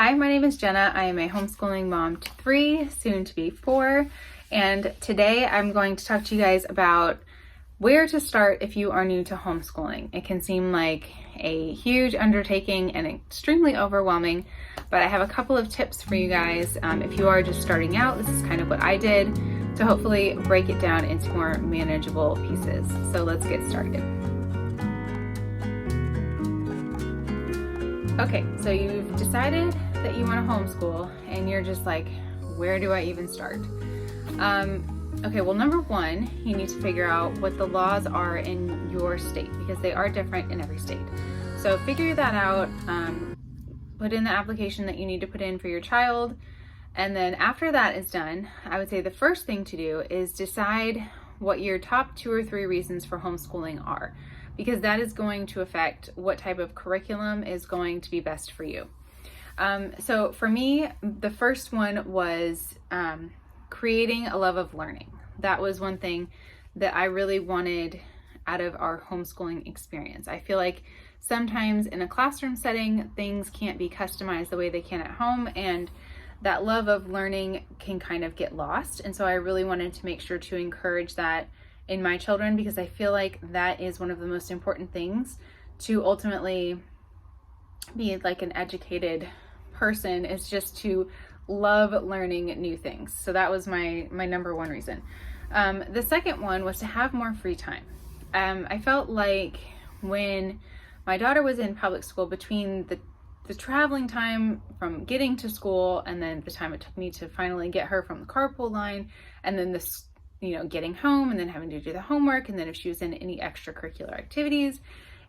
Hi, my name is Jenna. I am a homeschooling mom to 3, soon to be 4, and today I'm going to talk to you guys about where to start if you are new to homeschooling. It can seem like a huge undertaking and extremely overwhelming, but I have a couple of tips for you guys. If you are just starting out, this is kind of what I did to hopefully break it down into more manageable pieces. So let's get started. Okay, so you've decided that you want to homeschool and you're just like, where do I even start? Okay, well, number one, you need to figure out what the laws are in your state because they are different in every state. So figure that out, put in the application that you need to put in for your child, and then after that is done, I would say the first thing to do is decide what your top 2 or 3 reasons for homeschooling are, because that is going to affect what type of curriculum is going to be best for you. So for me, the first one was creating a love of learning. That was one thing that I really wanted out of our homeschooling experience. I feel like sometimes in a classroom setting, things can't be customized the way they can at home, and that love of learning can kind of get lost. And so I really wanted to make sure to encourage that in my children, because I feel like that is one of the most important things to ultimately be like an educated person, is just to love learning new things. So that was my number one reason. The second one was to have more free time. I felt like when my daughter was in public school, between the traveling time from getting to school and then the time it took me to finally get her from the carpool line, and then this, getting home and then having to do the homework, and then if she was in any extracurricular activities,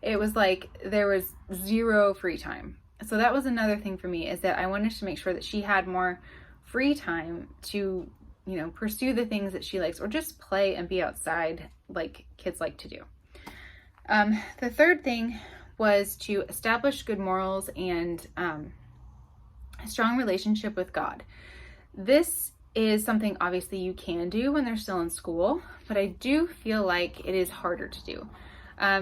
it was like there was zero free time. So that was another thing for me, is that I wanted to make sure that she had more free time to, pursue the things that she likes, or just play and be outside like kids like to do. The third thing was to establish good morals and a strong relationship with God. This is something obviously you can do when they're still in school, but I do feel like it is harder to do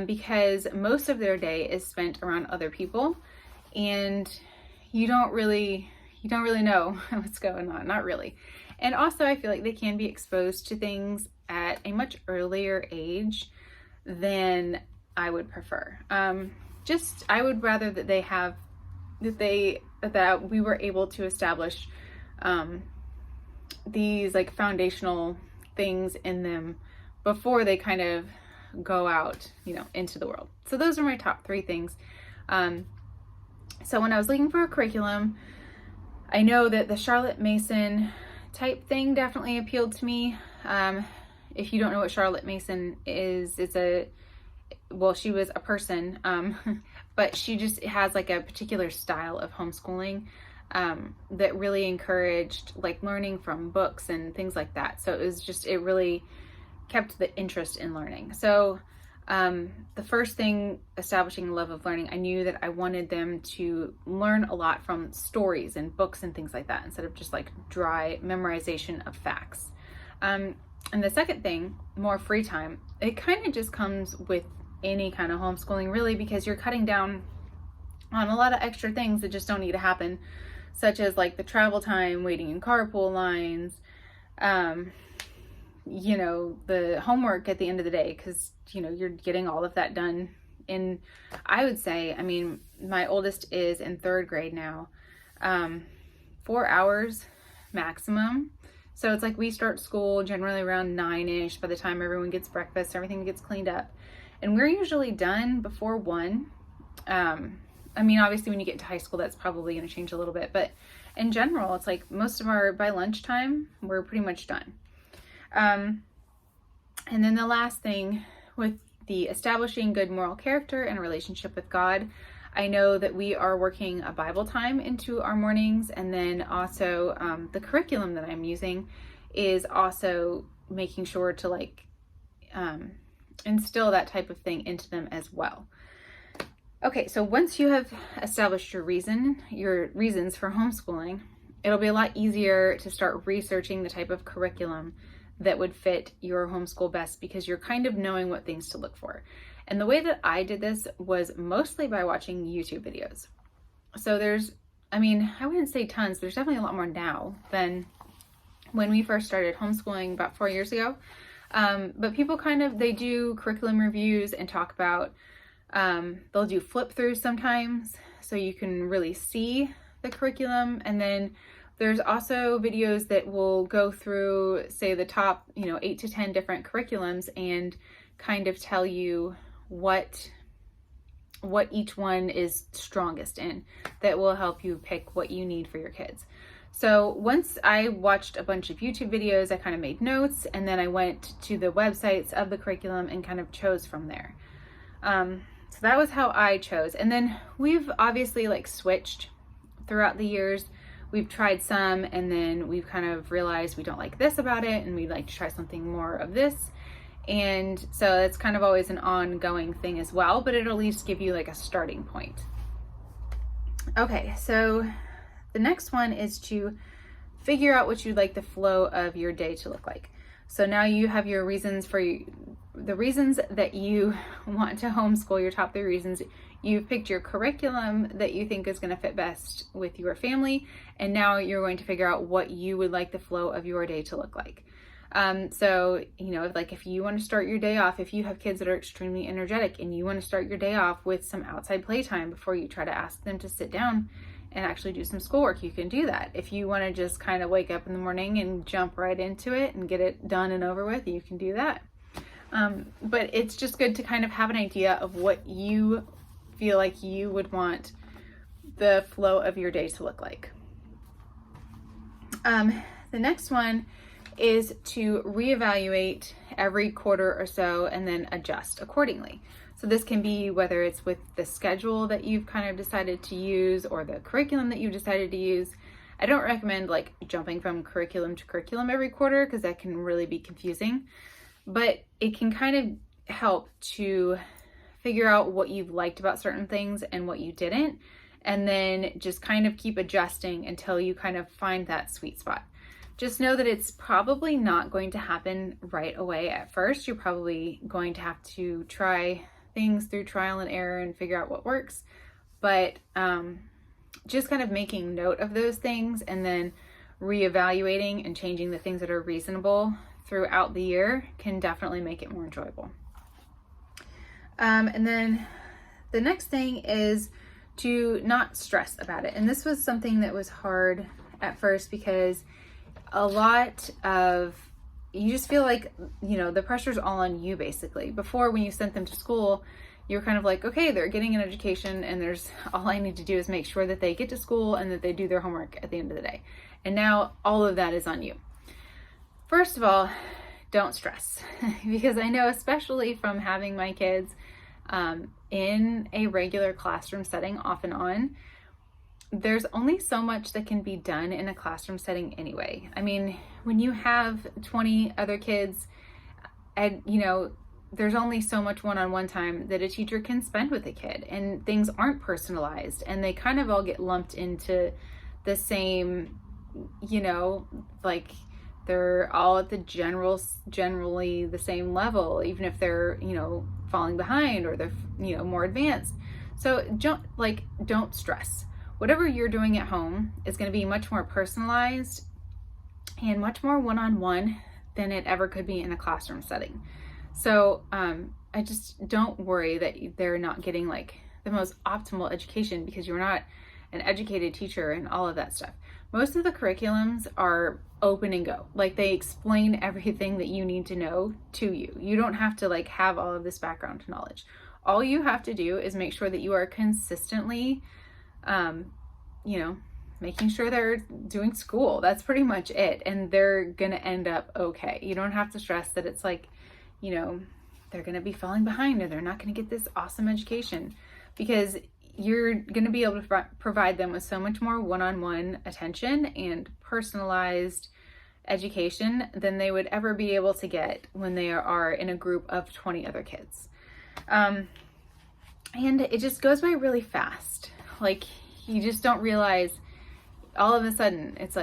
because most of their day is spent around other people, and you don't really know what's going on, not really. And also I feel like they can be exposed to things at a much earlier age than I would prefer. I would rather that that we were able to establish these like foundational things in them before they kind of go out, into the world. So those are my top 3 things. So when I was looking for a curriculum, I know that the Charlotte Mason type thing definitely appealed to me. If you don't know what Charlotte Mason is, she was a person, but she just has like a particular style of homeschooling that really encouraged like learning from books and things like that. So it really kept the interest in learning. So the first thing, establishing a love of learning, I knew that I wanted them to learn a lot from stories and books and things like that, instead of just like dry memorization of facts. And the second thing, more free time. It kind of just comes with any kind of homeschooling, really, because you're cutting down on a lot of extra things that just don't need to happen, such as like the travel time, waiting in carpool lines, the homework at the end of the day, because you're getting all of that done in, I would say, my oldest is in 3rd grade now, 4 hours maximum. So it's like we start school generally around 9-ish. By the time everyone gets breakfast, everything gets cleaned up, and we're usually done before 1. Obviously when you get to high school, that's probably going to change a little bit, but in general, it's like by lunchtime, we're pretty much done. And then the last thing, with the establishing good moral character and a relationship with God, I know that we are working a Bible time into our mornings, and then also the curriculum that I'm using is also making sure to instill that type of thing into them as well. Okay, so once you have established your reasons for homeschooling, it'll be a lot easier to start researching the type of curriculum that would fit your homeschool best, because you're kind of knowing what things to look for. And the way that I did this was mostly by watching YouTube videos. So there's I mean, I wouldn't say tons, there's definitely a lot more now than when we first started homeschooling about 4 years ago. But people they do curriculum reviews and talk about, they'll do flip throughs sometimes so you can really see the curriculum. And then there's also videos that will go through, say, the top, 8 to 10 different curriculums and kind of tell you what each one is strongest in, that will help you pick what you need for your kids. So once I watched a bunch of YouTube videos, I kind of made notes, and then I went to the websites of the curriculum and kind of chose from there. So that was how I chose. And then we've obviously switched throughout the years. We've tried some, and then we've kind of realized we don't like this about it, and we'd like to try something more of this. And so it's kind of always an ongoing thing as well, but it'll at least give you a starting point. Okay, so the next one is to figure out what you'd like the flow of your day to look like. So now you have your reasons the reasons that you want to homeschool, your top 3 reasons. You've picked your curriculum that you think is going to fit best with your family, and now you're going to figure out what you would like the flow of your day to look like. So, if you want to start your day off, if you have kids that are extremely energetic and you want to start your day off with some outside playtime before you try to ask them to sit down and actually do some schoolwork, you can do that. If you want to just kind of wake up in the morning and jump right into it and get it done and over with, you can do that. But it's just good to kind of have an idea of what you feel like you would want the flow of your day to look like. The next one is to reevaluate every quarter or so and then adjust accordingly. So this can be whether it's with the schedule that you've kind of decided to use or the curriculum that you've decided to use. I don't recommend jumping from curriculum to curriculum every quarter, because that can really be confusing, but it can kind of help to figure out what you've liked about certain things and what you didn't, and then just kind of keep adjusting until you kind of find that sweet spot. Just know that it's probably not going to happen right away at first. You're probably going to have to try things through trial and error and figure out what works. But just kind of making note of those things and then reevaluating and changing the things that are reasonable throughout the year can definitely make it more enjoyable. And then the next thing is to not stress about it. And this was something that was hard at first, because a lot of, you just feel like, the pressure's all on you basically. Before, when you sent them to school, you're kind of like, okay, they're getting an education and all I need to do is make sure that they get to school and that they do their homework at the end of the day. And now all of that is on you. First of all, don't stress, because I know, especially from having my kids in a regular classroom setting off and on, there's only so much that can be done in a classroom setting anyway. I mean, when you have 20 other kids, and there's only so much one-on-one time that a teacher can spend with a kid, and things aren't personalized, and they kind of all get lumped into the same, they're all at the generally the same level, even if they're, falling behind or they're, more advanced. So don't stress. Whatever you're doing at home is going to be much more personalized and much more one-on-one than it ever could be in a classroom setting. So I just don't worry that they're not getting the most optimal education because you're not an educated teacher and all of that stuff. Most of the curriculums are open and go. They explain everything that you need to know to you. You don't have to have all of this background knowledge. All you have to do is make sure that you are consistently making sure they're doing school. That's pretty much it. And they're going to end up okay. You don't have to stress that it's they're going to be falling behind or they're not going to get this awesome education, because you're going to be able to provide them with so much more one-on-one attention and personalized education than they would ever be able to get when they are in a group of 20 other kids. And it just goes by really fast. You just don't realize all of a sudden it's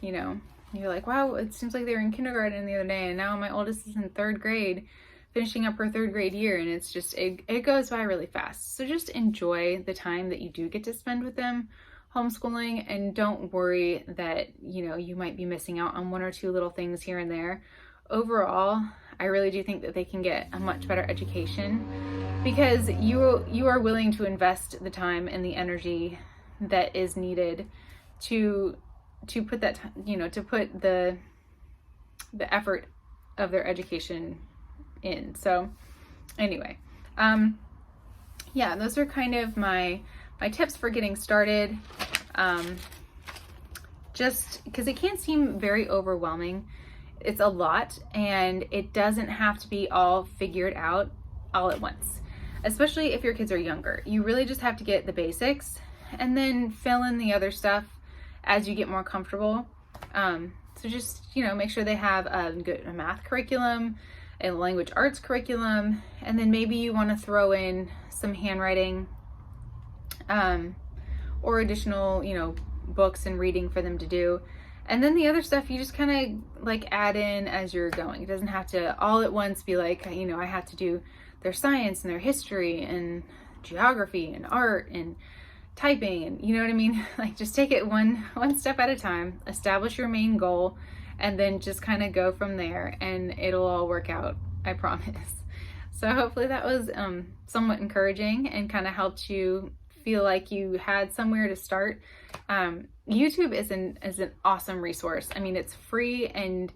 you're like, wow, it seems like they were in kindergarten the other day and now my oldest is in 3rd grade, finishing up her 3rd grade year, and it's just, it goes by really fast. So just enjoy the time that you do get to spend with them homeschooling, and don't worry that, you know, you might be missing out on one or two little things here and there. Overall, I really do think that they can get a much better education because you are willing to invest the time and the energy that is needed to put that, you know, to put the effort of their education in. So anyway, yeah, those are kind of my tips for getting started. Just because it can seem very overwhelming. It's a lot, and it doesn't have to be all figured out all at once, especially if your kids are younger. You really just have to get the basics and then fill in the other stuff as you get more comfortable. So just, you know, make sure they have a math curriculum, a language arts curriculum, and then maybe you want to throw in some handwriting, or additional, you know, books and reading for them to do. And then the other stuff you just kind of like add in as you're going. It doesn't have to all at once be like, you know, I have to do their science and their history and geography and art and typing, and you know what I mean? Like, just take it one step at a time, establish your main goal, and then just kind of go from there, and it'll all work out, I promise. So hopefully that was somewhat encouraging and kind of helped you feel like you had somewhere to start. YouTube is an awesome resource. I mean, it's free, and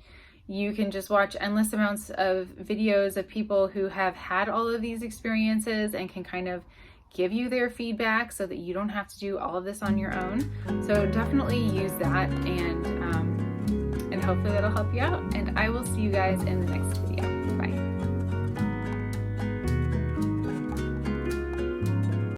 you can just watch endless amounts of videos of people who have had all of these experiences and can kind of give you their feedback so that you don't have to do all of this on your own. So definitely use that, and hopefully that'll help you out. And I will see you guys in the next video.